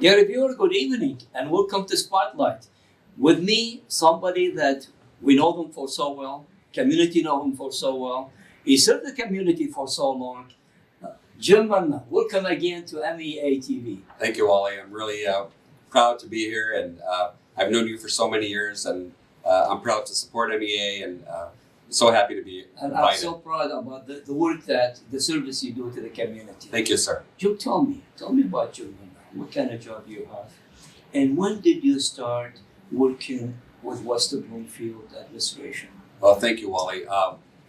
Dear reviewer, good evening and welcome to Spotlight. With me, somebody that we know them for so well, community know him for so well. He served the community for so long. Jim Manna, welcome again to MEA TV. Thank you, Wally. I'm really proud to be here, and I've known you for so many years, and I'm proud to support MEA, and so happy to be And invited. I'm so proud about the work the service you do to the community. Thank you, sir. Jim, tell me about Jim Manna. What kind of job you have? And when did you start working with West Bloomfield administration? Well, thank you, Wally.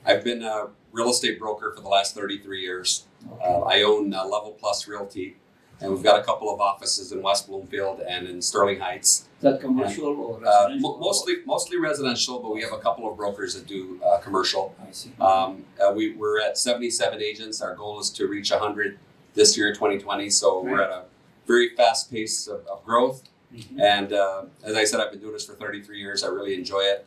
I've been a real estate broker for the last 33 years. Okay. I own Level Plus Realty, and we've got a couple of offices in West Bloomfield and in Sterling Heights. Is that commercial or residential? Mostly residential, but we have a couple of brokers that do commercial. I see. We're at 77 agents. Our goal is to reach 100 this year, 2020. So we're at a very fast pace of growth. Mm-hmm. And as I said, I've been doing this for 33 years. I really enjoy it.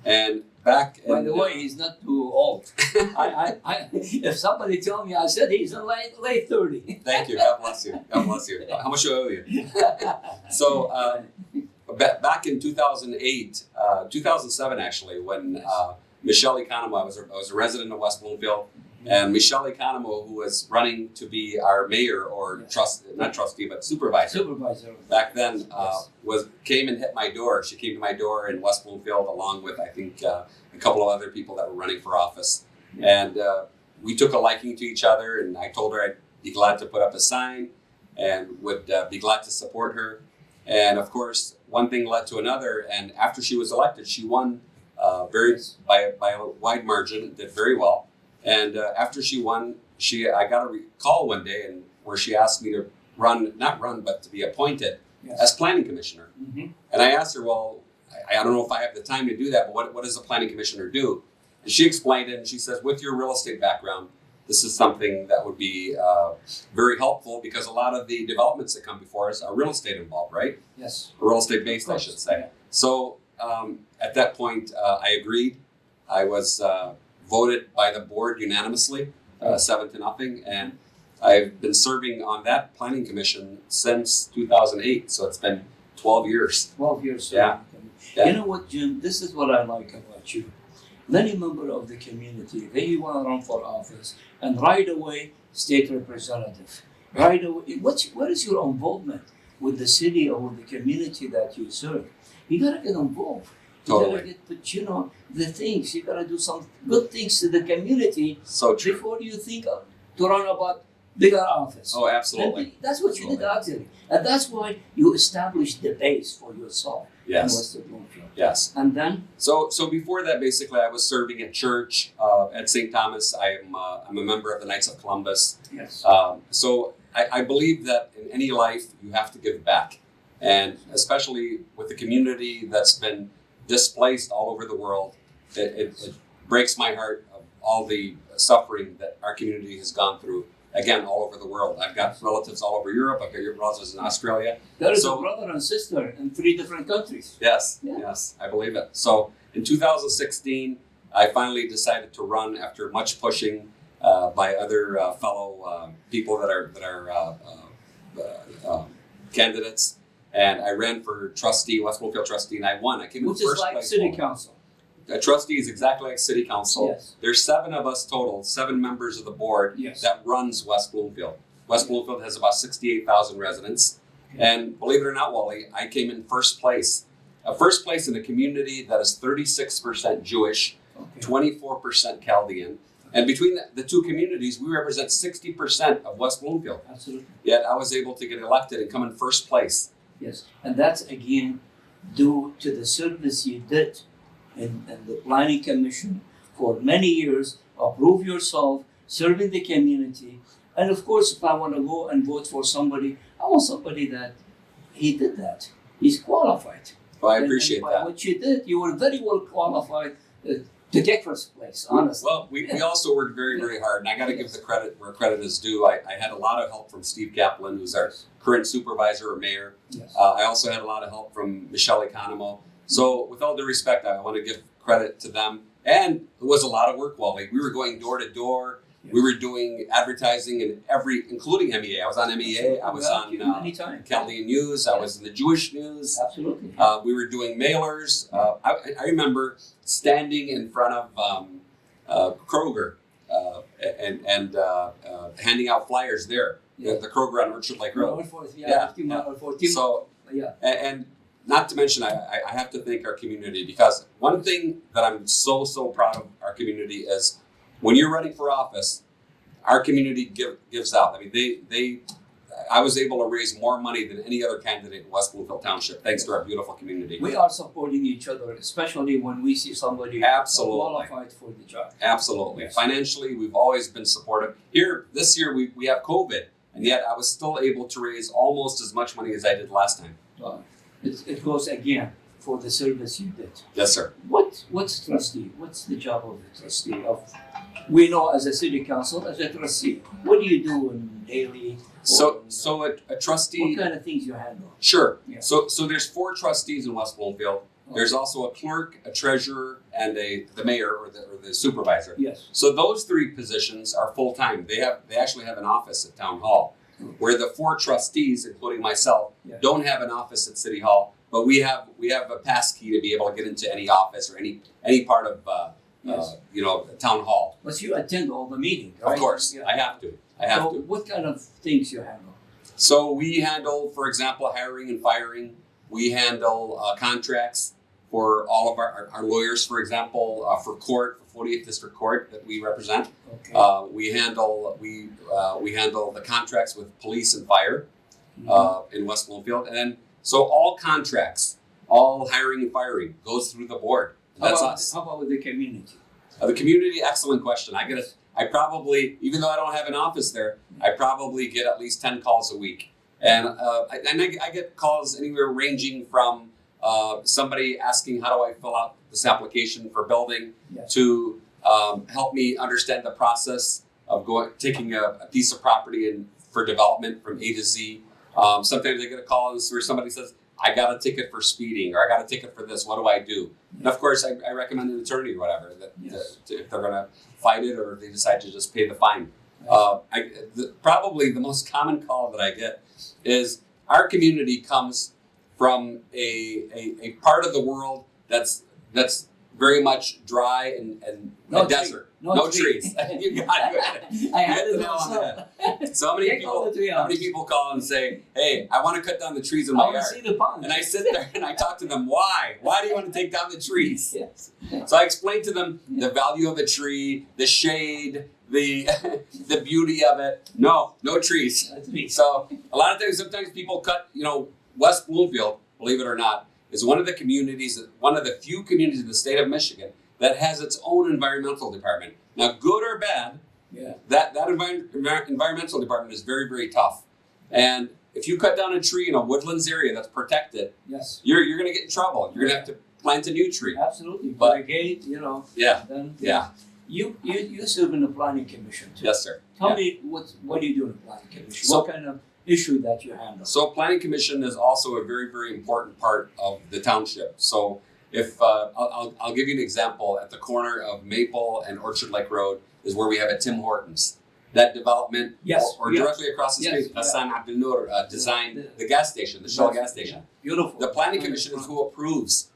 And back By the way, he's not too old. If somebody tell me, I said he's in late 30. Thank you. God bless you. God bless you. How much do I owe you? So back in 2008, 2007 actually, when Michelle Economo, I was a resident of West Bloomfield, and Michelle Economo, who was running to be our mayor or not trustee, but supervisor. Back then, came and hit my door. She came to my door in West Bloomfield along with, I think, a couple of other people that were running for office. And we took a liking to each other, and I told her I'd be glad to put up a sign and would be glad to support her. And of course, one thing led to another, and after she was elected, she won by a wide margin and did very well. And after she won, I got a call one day where she asked me to but to be appointed as planning commissioner. Mm-hmm. And I asked her, well, I don't know if I have the time to do that, but what does a planning commissioner do? And she explained it, and she says, with your real estate background, this is something that would be very helpful because a lot of the developments that come before us are real estate involved, right? Yes. Real estate based, I should say. Yeah. So at that point, I agreed. I was voted by the board unanimously, 7-0, and I've been serving on that planning commission since 2008. So it's been 12 years. 12 years. Yeah. You know what, Jim? This is what I like about you. Many members of the community, they want to run for office, and right away, state representative. Right away, what is your involvement with the city or with the community that you serve? You gotta get involved. Totally. You gotta get, the things. You gotta do some good things to the community. So true. Before you think of to run about bigger office. Oh, absolutely. And that's what you did actually, and that's why you established the base for yourself. Yes. In West Bloomfield. Yes. And then. So before that, basically, I was serving at church at St. Thomas. I'm a member of the Knights of Columbus. Yes. So I believe that in any life you have to give back, and especially with the community that's been displaced all over the world, it breaks my heart of all the suffering that our community has gone through. Again, all over the world. I've got relatives all over Europe. I've got relatives in Australia. There is a brother and sister in 3 different countries. Yes, Yeah. yes, I believe it. So in 2016, I finally decided to run after much pushing by other fellow people that are candidates, and I ran for trustee, West Bloomfield trustee, and I won. I came in first place. Which is like city council. A trustee is exactly like city council. Yes. There's 7 of us total, 7 members of the board that runs West Bloomfield. West Bloomfield has about 68,000 residents. Okay. And believe it or not, Wally, I came in first place. First place in a community that is 36% Jewish, 24% Chaldean. And between the two communities, we represent 60% of West Bloomfield. Absolutely. Yet I was able to get elected and come in first place. Yes. And that's, again, due to the service you did in the Planning Commission for many years, approve yourself, serving the community. And of course, if I want to go and vote for somebody, I want somebody that he did that. He's qualified. Well, I appreciate and by that. what you did, you were very well qualified to take first place, honestly. Well, we also worked very, very hard, and I got to give the credit where credit is due. I had a lot of help from Steve Kaplan, who's our current supervisor or mayor. Yes. I also had a lot of help from Michelle Economo. So with all due respect, I want to give credit to them. And it was a lot of work, Wally. We were going door to door. Yes. We were doing advertising in including MEA. I was on MEA. I was on Chaldean News. I was in the Jewish News. Absolutely. We were doing mailers. I remember standing in front of Kroger and handing out flyers there. Yeah. The Kroger on Orchard Lake Road. Yeah. So, yeah. and not to mention, I have to thank our community, because one thing that I'm so proud of our community is when you're running for office, our community gives out. I mean, I was able to raise more money than any other candidate in West Bloomfield Township, thanks to our beautiful community. We are supporting each other, especially when we see somebody qualified for the job. Absolutely. Yes. Financially, we've always been supportive. This year, we have COVID, and yet I was still able to raise almost as much money as I did last time. It goes again for the service you did. Yes, sir. What's trustee? What's the job of the trustee? We know as a city council, as a trustee, what do you do in daily? So a trustee. What kind of things you handle? Sure. Yeah. So there's 4 trustees in West Bloomfield. There's also a clerk, a treasurer, and the mayor or the supervisor. Yes. So those 3 positions are full time. They actually have an office at Town Hall, where the 4 trustees, including myself, don't have an office at City Hall, but we have a pass key to be able to get into any office or any part of Town Hall. But you attend all the meetings, right? Of course, yeah. I have to. So what kind of things you handle? So we handle, for example, hiring and firing. We handle contracts for all of our lawyers, for example, for court, for 48th District Court that we represent. Okay. We handle the contracts with police and fire in West Bloomfield, and then so all contracts, all hiring and firing goes through the board. That's us. How about with the community? The community, excellent question. I probably, even though I don't have an office there, I probably get at least 10 calls a week. And I get calls anywhere ranging from somebody asking how do I fill out this application for building to help me understand the process of taking a piece of property in for development from A to Z. Sometimes I get a call where somebody says, I got a ticket for speeding, or I got a ticket for this, what do I do? And of course, I recommend an attorney or whatever, if they're going to fight it or if they decide to just pay the fine. Probably the most common call that I get is our community comes from a part of the world that's very much dry and a desert. No trees. You got it. I had it also. So many people call and say, hey, I want to cut down the trees in my yard. See the pond. And I sit there and I talk to them, why? Why do you want to take down the trees? Yes. So I explain to them the value of a tree, the shade, the beauty of it. No trees. So a lot of times, sometimes people cut, West Bloomfield, believe it or not, is one of the few communities in the state of Michigan that has its own environmental department. Now, good or bad, that environmental department is very, very tough. And if you cut down a tree in a woodlands area that's protected, you're going to get in trouble. You're going to have to plant a new tree. Absolutely. But irrigate, Then, You serve in the planning commission too. Yes, sir. Tell me what do you do in the planning commission? What kind of issue that you handle? So planning commission is also a very, very important part of the township. So if I'll give you an example, at the corner of Maple and Orchard Lake Road is where we have a Tim Hortons. That development, or directly across the street, Hassan Abdel Noor designed the gas station, the Shell gas station. Beautiful. The planning commission is who approves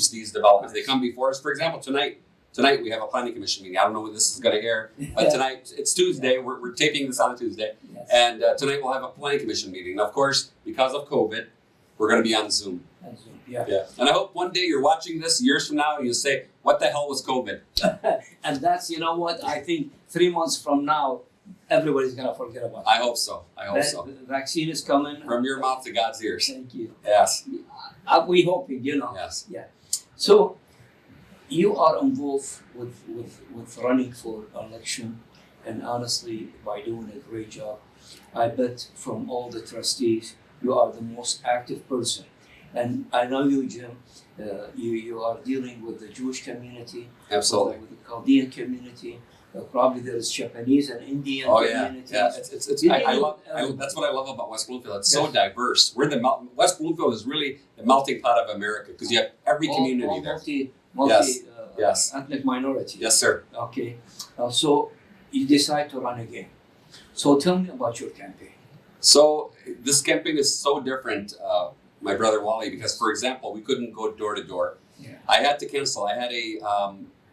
these developments. They come before us. For example, tonight we have a planning commission meeting. I don't know when this is going to air, but tonight, it's Tuesday. We're taping this on a Tuesday. And tonight we'll have a planning commission meeting. And of course, because of COVID, we're going to be on Zoom. And I hope one day you're watching this years from now and you say, what the hell was COVID? And that's, I think 3 months from now, everybody's going to forget about it. I hope so. The vaccine is coming. From your mouth to God's ears. Thank you. Yes. We hoping, Yes. Yeah. So you are involved with running for election, and honestly, by doing a great job. I bet from all the trustees, you are the most active person. And I know you, Jim, you are dealing with the Jewish community. Absolutely. With the Chaldean community. Probably there's Japanese and Indian communities. That's what I love about West Bloomfield. It's so diverse. West Bloomfield is really the melting pot of America because you have every community there. Multi yes. ethnic minority. Yes, sir. Okay. So you decide to run again. So tell me about your campaign. So this campaign is so different, my brother Wally, because, for example, we couldn't go door to door. Yeah. I had to cancel. I had a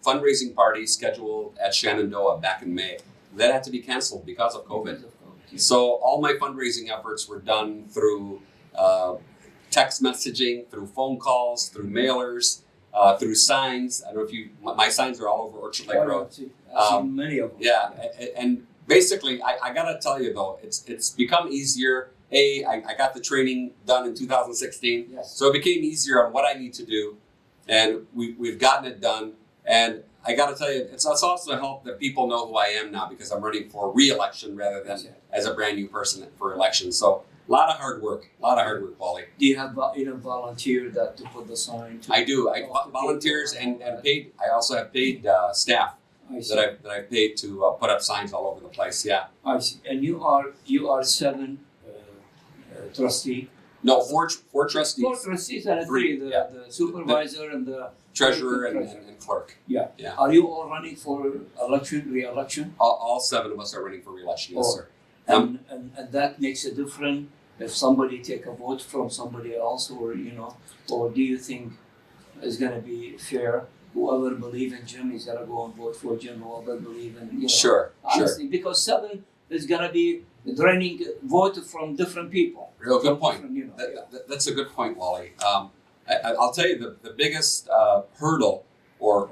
fundraising party scheduled at Shenandoah back in May. That had to be canceled because of COVID. So all my fundraising efforts were done through text messaging, through phone calls, through mailers, through signs. I don't know if my signs are all over Orchard Lake Road. I've seen many of them. Yeah, and basically, I gotta tell you though, it's become easier. I got the training done in 2016, Yes. so it became easier on what I need to do, and we've gotten it done. And I gotta tell you, it's also helped that people know who I am now because I'm running for re-election rather than as a brand new person for election. So a lot of hard work, Wally. Do you have volunteer that to put the sign? I do. I volunteers and paid. I also have paid staff I see. that I've paid to put up signs all over the place. Yeah. I see. And you are 7 trustee. No, four trustees. 4 trustees and Three, 3, yeah. the supervisor and the Treasurer and clerk. Yeah. Yeah. Are you all running for re-election? All 7 of us are running for re-election. Yes, Oh. sir. And that makes a difference if somebody take a vote from somebody else, or or do you think it's gonna be fair? Whoever believe in Jim is gonna go and vote for Jim. Whoever believe in Sure. honestly, because 7 is gonna be draining vote from different people. Real good From point. different, That's a good point, Wally. I'll tell you the biggest hurdle or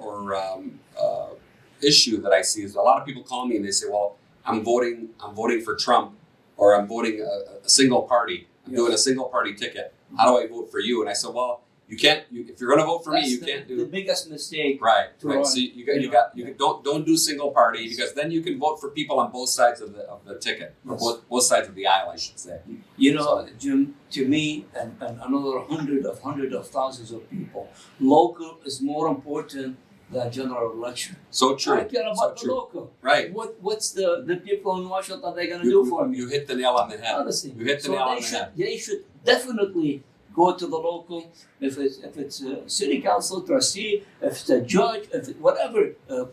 issue that I see is a lot of people call me and they say, "Well, I'm voting for Trump, or I'm voting a single party. I'm doing a single party ticket. How do I vote for you?" And I said, "Well, you can't. If you're going to vote for me, you can't do the biggest mistake." right. to Right. run. So you don't do single party, because then you can vote for people on both sides of the ticket, or Yes. both sides of the aisle, I should say. Jim, to me and another hundred of thousands of people, local is more important than general election. So true. I care So about the true. local. Right. What's the people in Washington they're gonna do for me? You hit the nail on the head. Honestly. You hit the nail on the head. They should definitely go to the local. If it's a city council trustee, if it's a judge, if it, whatever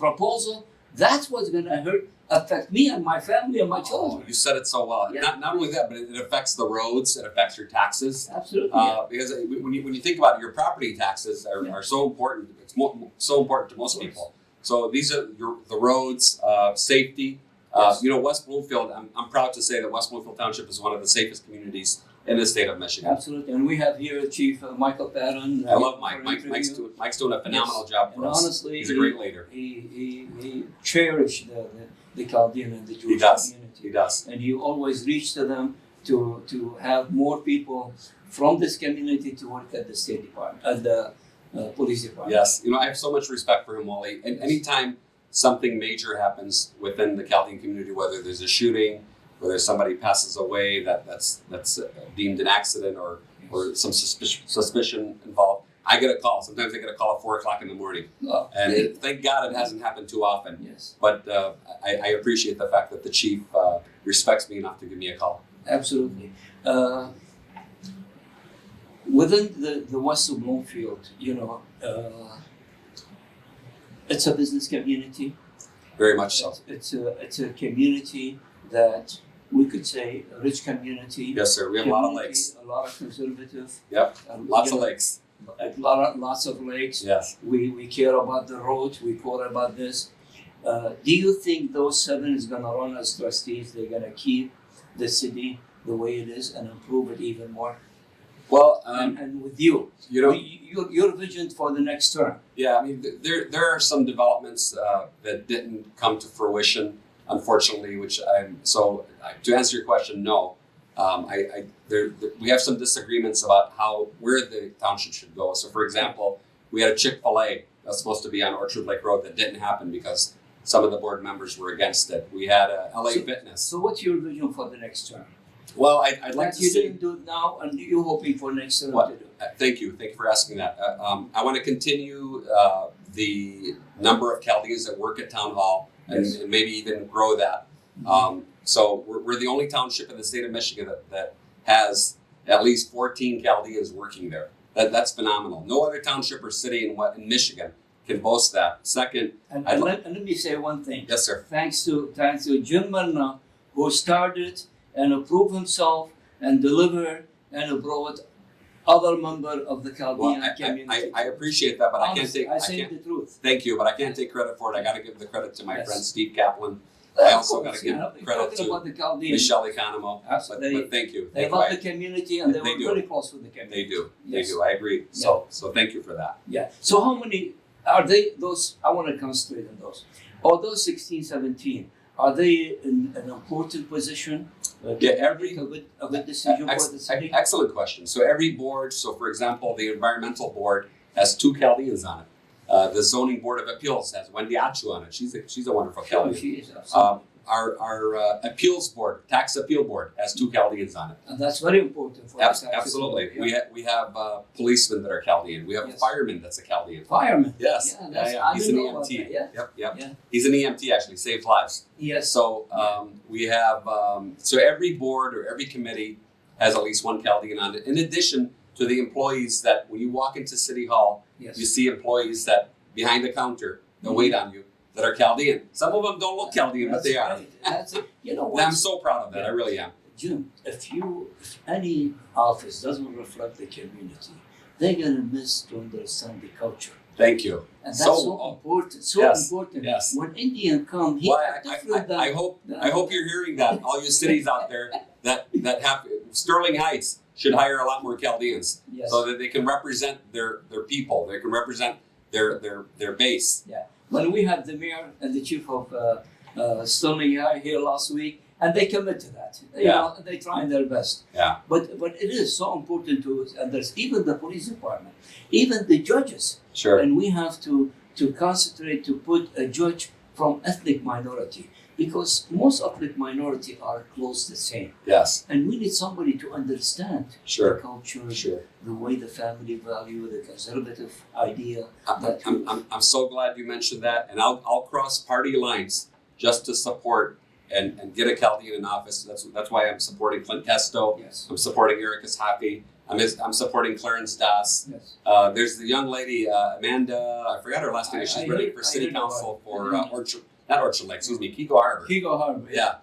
proposal, that's what's gonna affect me and my family and my children. You said it so well. Yeah. Not only that, but it affects the roads. It affects your taxes. Absolutely. Because when you think about it, your property taxes are so important. It's so important to most people. So these are the roads, safety. Yes. West Bloomfield. I'm proud to say that West Bloomfield Township is one of the safest communities in the state of Michigan. Absolutely, and we have here Chief Michael Patton. I love Mike. Mike's doing a phenomenal job for And us. honestly, He's a great leader. He cherished the Chaldean and the Jewish community. He does. And he always reached to them to have more people from this community to work at the State Department, at the police department. Yes, I have so much respect for him, Wally. And anytime something major happens within the Chaldean community, whether there's a shooting, whether somebody passes away that's deemed an accident, or some suspicion involved, I get a call. Sometimes I get a call at 4:00 in the morning, and thank God it hasn't happened too often. Yes, But I appreciate the fact that the chief respects me enough to give me a call. absolutely. Within the West of Bloomfield, it's a business community. Very much so. It's a community that we could say a rich community. Yes, sir. We have a lot of lakes. A lot of conservative. Yep. Lots of lakes. Lots of lakes. Yes. We care about the road. We care about this. Do you think those 7 is gonna run as trustees? They're gonna keep the city the way it is and improve it even more? Well, And with you, your vision for the next term. Yeah, I mean, there are some developments that didn't come to fruition, unfortunately. To answer your question, no. We have some disagreements about where the township should go. So, for example, we had a Chick-fil-A that's supposed to be on Orchard Lake Road that didn't happen because some of the board members were against it. We had a LA Fitness. So, what's your vision for the next term? Well, I'd like to you see. didn't do it now, and you're hoping for next term to do. Thank you for asking that. I want to continue the number of Chaldeans that work at Town Hall, and maybe even grow that. So we're the only township in the state of Michigan that has at least 14 Chaldeans working there. That's phenomenal. No other township or city in Michigan can boast that. Second, And I'd let me say one thing. yes, sir. Thanks to Jim Manna, who started and approved himself and delivered and brought other member of the Chaldean community. I appreciate that, but Honestly, I I can't. say the truth. Thank you, but I can't take credit for it. I got to give the credit to my Yes. friend Steve Kaplan. Of I also course, got to give you're credit talking about to the Chaldeans. Michelle Economo. Absolutely. But thank you. They Thank love you. the community and they They were do. very close with the community. They do. Yes. They do. I agree. So thank you for that. Yeah. So how many are they? Those I want to concentrate on those. Are those 16, 17? Are they in an important position? Yeah, every- a good decision for the city. Excellent question. So every board, so for example, the environmental board has 2 Chaldeans on it. The zoning board of appeals has Wendy Achu on it. She's a wonderful Sure, Chaldean. she is absolutely. Our appeals board, tax appeal board, has 2 Chaldeans on it. And that's very important for us. Absolutely. Yeah. We have policemen that are Chaldean. We have a Yes. fireman that's a Chaldean. Firemen. Yes. Yeah, that's, I He's didn't an know about EMT. that, yeah. Yep. Yeah. He's an EMT actually, saved lives. Yes. So we have so every board or every committee has at least 1 Chaldean on it. In addition to the employees that when you walk into City Hall, Yes. you see employees that behind the counter that wait on you that are Chaldean. Some of them don't look Chaldean, but they are. Right. That's it. You know And what? I'm so proud of that. I really am. Jim, if any office doesn't reflect the community, they're gonna miss to understand the culture. Thank you. And that's so important. So yes, important. yes. When Indian come, he Well, act different than I hope you're hearing that. All you cities out there that have Sterling Heights should hire a lot more Chaldeans yes. so that they can represent their people. They can represent their base. When we had the mayor and the chief of Sterling High here last week, and they commit to that. You know, they trying their best. Yeah. But it is so important to us, and there's even the police department, even the judges. Sure. And we have to concentrate to put a judge from ethnic minority, because most ethnic minority are close the same. Yes. And we need somebody to understand Sure. the culture, Sure. the way the family value, the conservative idea. I'm so glad you mentioned that, and I'll cross party lines just to support and get a Chaldean in office. That's why I'm supporting Clint Kesto. Yes. I'm supporting Erica Happy. I'm supporting Clarence Das. Yes. There's the young lady Amanda. I forgot her last name. She's running for city council for Orchard Lake. Excuse me, Kiko Harbor. Kiko Harbor. Yeah.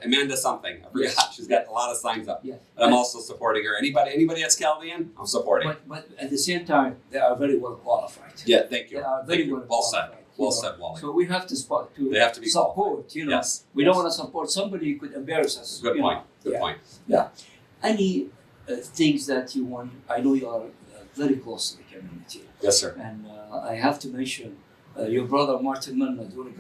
Amanda something. I forgot. Yes. She's got a lot of signs up. Yeah. But I'm also supporting her. Anybody that's Chaldean, I'm supporting. But at the same time, they are very well qualified. Yeah, thank you. They are very Thank you. well Well said. qualified. Well you know. said, Wally. So we have to They have to be support. You know, Yes. we don't want to support somebody who could embarrass us. Good you point. know. Good Yeah. point. Any things that you want? I know you are very close to the community, Yes, sir. and I have to mention your brother Martin Manna doing a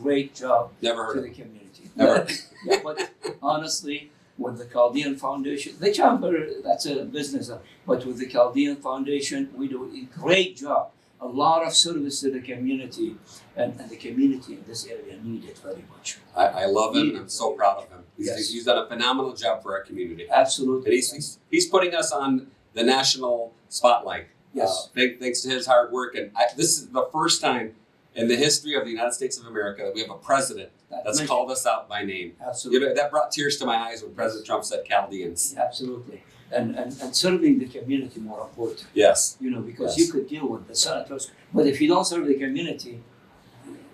great job Never heard to of the it. community. Never. Yeah, but honestly, with the Chaldean Foundation, the chamber, that's a business, but with the Chaldean Foundation, we do a great job. A lot of service to the community, and the community in this area need it very much. I love him, and I'm so proud of him. Yes. He's done a phenomenal job for our community. Absolutely. And he's putting us on the national spotlight. Yes. Thanks to his hard work. And this is the first time in the history of the United States of America that we have a president that's called us out by name. Absolutely. You know, that brought tears to my eyes when President Trump said Chaldeans. Absolutely. And serving the community more important. Yes. You know, because Yes. you could deal with the senators, but if you don't serve the community,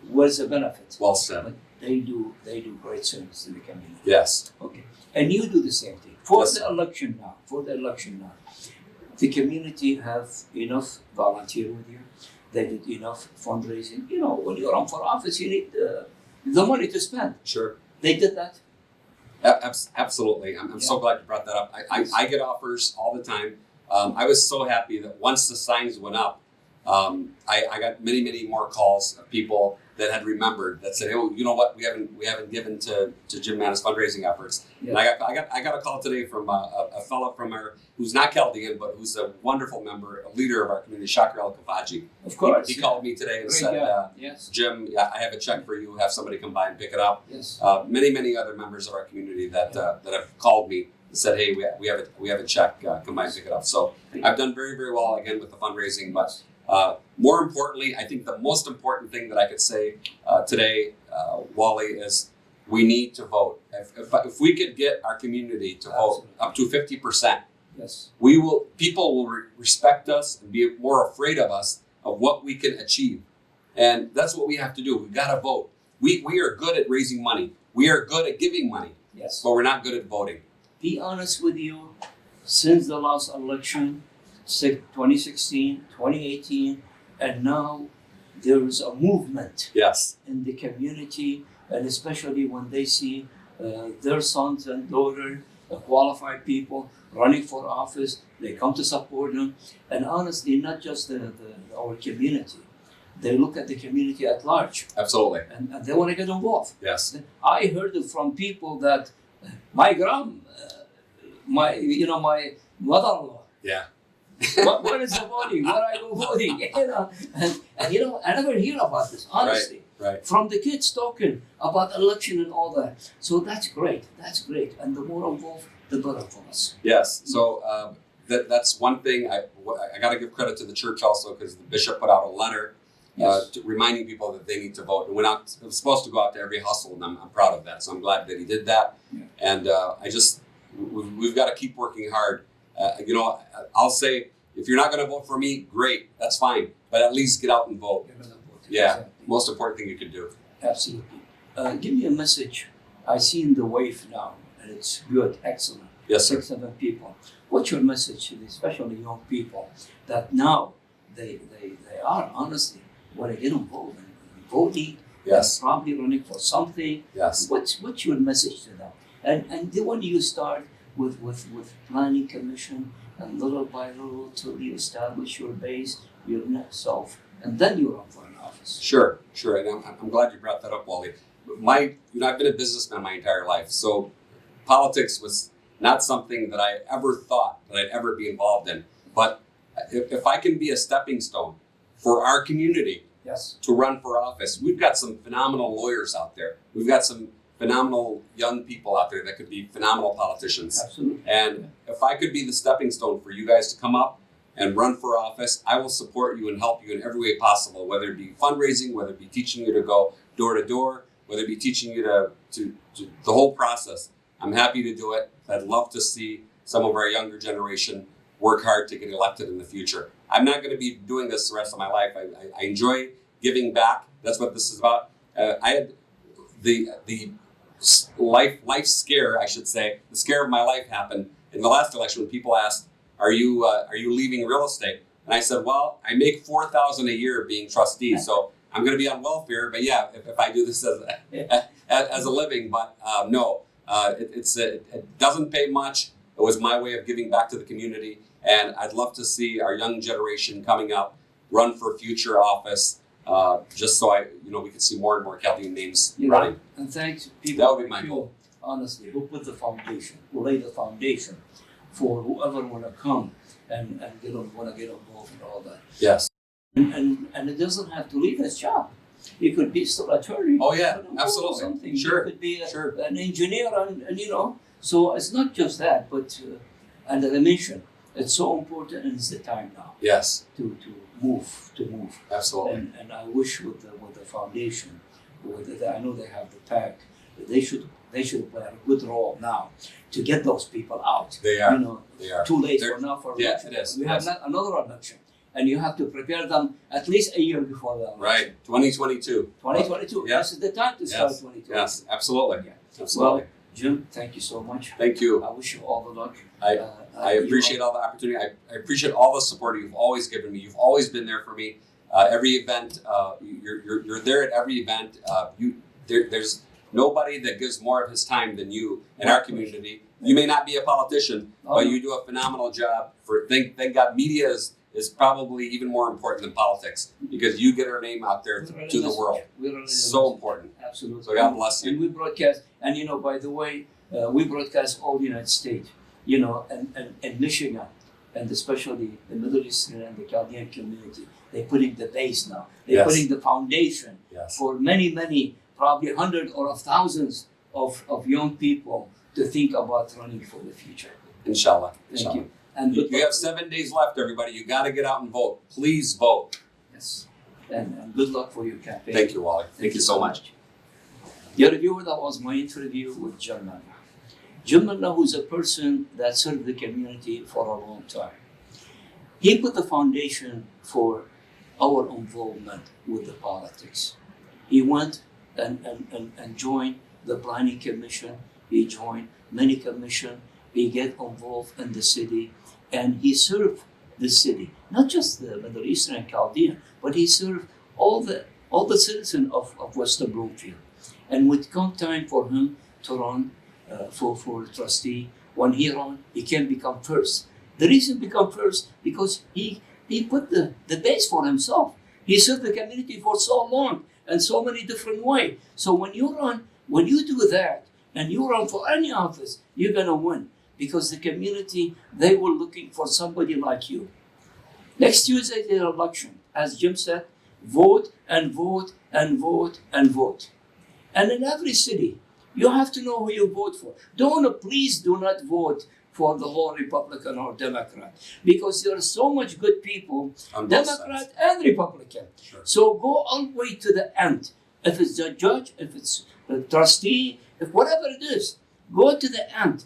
what's the benefit? Well said. But they do great service to the community. Yes. Okay. And you do the same thing. For Yes. the election now, the community have enough volunteer with you. They did enough fundraising. You know, when you run for office, you need the money to spend. Sure. They did that. Absolutely. I'm so glad you brought that up. I get offers all the time. I was so happy that once the signs went up, I got many more calls of people that had remembered that said, "Oh, you know what? We haven't given to Jim Manna's fundraising efforts." Yeah. And I got a call today from a fellow from who's not Chaldean, but who's a wonderful member, a leader of our community, Shakir El Kafaji. Of course. He called me today and Great said, guy. Yes. "Jim, I have a check for you. Have somebody come by and pick it up." Yes. Many other members of our community that have called me and said, "Hey, we have a check. Come by and pick it up." So I've done very well again with the fundraising, but more importantly, I think the most important thing that I could say today, Wally, is we need to vote. If we could get our community to vote up to 50%, Yes. people will respect us and be more afraid of us of what we can achieve. And that's what we have to do. We've got to vote. We are good at raising money. We are good at giving money, Yes. but we're not good at voting. Be honest with you, since the last election, 2016, 2018, and now there is a movement Yes. in the community, and especially when they see their sons and daughters, qualified people running for office, they come to support them. And honestly, not just our community, they look at the community at large, Absolutely. and they want to get involved. Yes. I heard it from people that my my mother-in-law. Yeah. What is the voting? Where I go voting? And I never hear about this, honestly. Right. From the kids talking about election and all that. So that's great. That's great. And the more involved, the better for us. Yes. So that's one thing. I got to give credit to the church also, because the bishop put out a letter reminding people that they need to vote. It was supposed to go out to every household, and I'm proud of that. So I'm glad that he did that. Yeah. And we've got to keep working hard. I'll say, if you're not going to vote for me, great, that's fine. But at least get out and vote. Yeah, Exactly. most important thing you can do. Absolutely. Give me a message. I seen the wave now, and it's good, excellent. Yes, sir. 6-7 people. What's your message to especially young people that now they are honestly want to get involved in voting? Yes. They're probably running for something. Yes. What's your message to them? And the one you start with planning commission, and little by little till you establish your base, your net self, and then you run for an office. Sure. And I'm glad you brought that up, Wally. I've been a businessman my entire life, so politics was not something that I ever thought that I'd ever be involved in. But if I can be a stepping stone for our community Yes. to run for office, we've got some phenomenal lawyers out there. We've got some phenomenal young people out there that could be phenomenal politicians. Absolutely. And if I could be the stepping stone for you guys to come up and run for office, I will support you and help you in every way possible, whether it be fundraising, whether it be teaching you to go door to door, whether it be teaching you to the whole process. I'm happy to do it. I'd love to see some of our younger generation work hard to get elected in the future. I'm not going to be doing this the rest of my life. I enjoy giving back. That's what this is about. I had the life scare, I should say. The scare of my life happened in the last election when people asked, "Are you leaving real estate?" And I said, "Well, I make $4,000 a year being trustee, so I'm going to be on welfare. But yeah, if I do this as a living, but no, it doesn't pay much. It was my way of giving back to the community, and I'd love to see our young generation coming up run for future office, just so we can see more and more Chaldean names running. And thanks people That would be like my you, goal. honestly, who put the foundation, who laid the foundation for whoever want to come and want to get involved in all that. Yes. And it doesn't have to leave his job. He could be still attorney. Oh yeah, or absolutely. something. Sure. He could be Sure. an engineer, and So it's not just that, but and as I mentioned, it's so important, and it's the time now Yes. to move. Absolutely. And I wish with the foundation, I know they have the pack, they should play a good role now to get those people out. They are. They are. Too late They're- for now for yeah, election. it is, We it have is. another election, and you have to prepare them at least a year before the election. Right. 2022. 2022. Yeah. This is the time to start Yes. 2022. Yes. Absolutely. Yeah. Absolutely. Well, Jim, thank you so much. Thank you. I wish you all the luck. I appreciate all the opportunity. I appreciate all the support you've always given me. You've always been there for me. Every event, you're there at every event. There's nobody that gives more of his time than you in our community. You may not be a politician, but you do a phenomenal job. Thank God, media is probably even more important than politics, because you get our name out there to the world. So important. Absolutely. So God bless you. And we broadcast, and by the way, we broadcast all the United States, and Michigan, and especially the Middle Eastern and the Chaldean community. They're putting the base now. They're Yes. putting the foundation Yes. for many, probably hundreds or thousands of young people to think about running for the future. Inshallah. Thank Inshallah. you. And You have 7 days left, everybody. You got to get out and vote. Please vote. Yes. And good luck for your campaign. Thank you, Wally. Thank you so much. Your reviewer, that was my interview with Jim Manna. Jim Manna, who's a person that served the community for a long time. He put the foundation for our involvement with the politics. He went and joined the planning commission. He joined many commission. He get involved in the city, and he served the city, not just the Middle Eastern and Chaldean, but he served all the citizens of Western Bloomfield. And would come time for him to run for trustee. When he ran, he can become first. The reason become first because he put the base for himself. He served the community for so long and so many different ways. So when you run, when you do that and you run for any office, you're gonna win because the community, they were looking for somebody like you. Next Tuesday, the election, as Jim said, vote and vote and vote and vote. And in every city, you have to know who you vote for. Please do not vote for the whole Republican or Democrat, because there are so much good people, Democrat and Republican. Sure. So go all the way to the end. If it's the judge, if it's the trustee, if whatever it is, go to the end.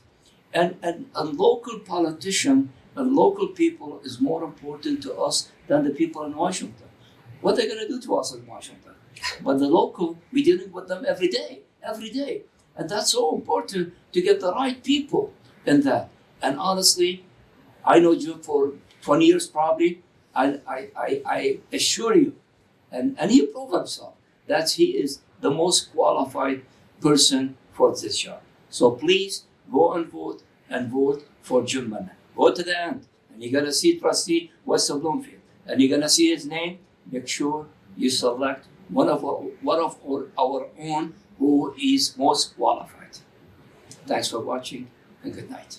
And a local politician and local people is more important to us than the people in Washington. What are they going to do to us in Washington? But the local, we're dealing with them every day. And that's so important to get the right people in that. And honestly, I know Jim for 20 years probably. I assure you, and he proved himself, that he is the most qualified person for this job. So please go and vote for Jim Manna. Go to the end, and you're gonna see trustee Western Bloomfield, and you're gonna see his name. Make sure you select one of our own who is most qualified. Thanks for watching, and good night.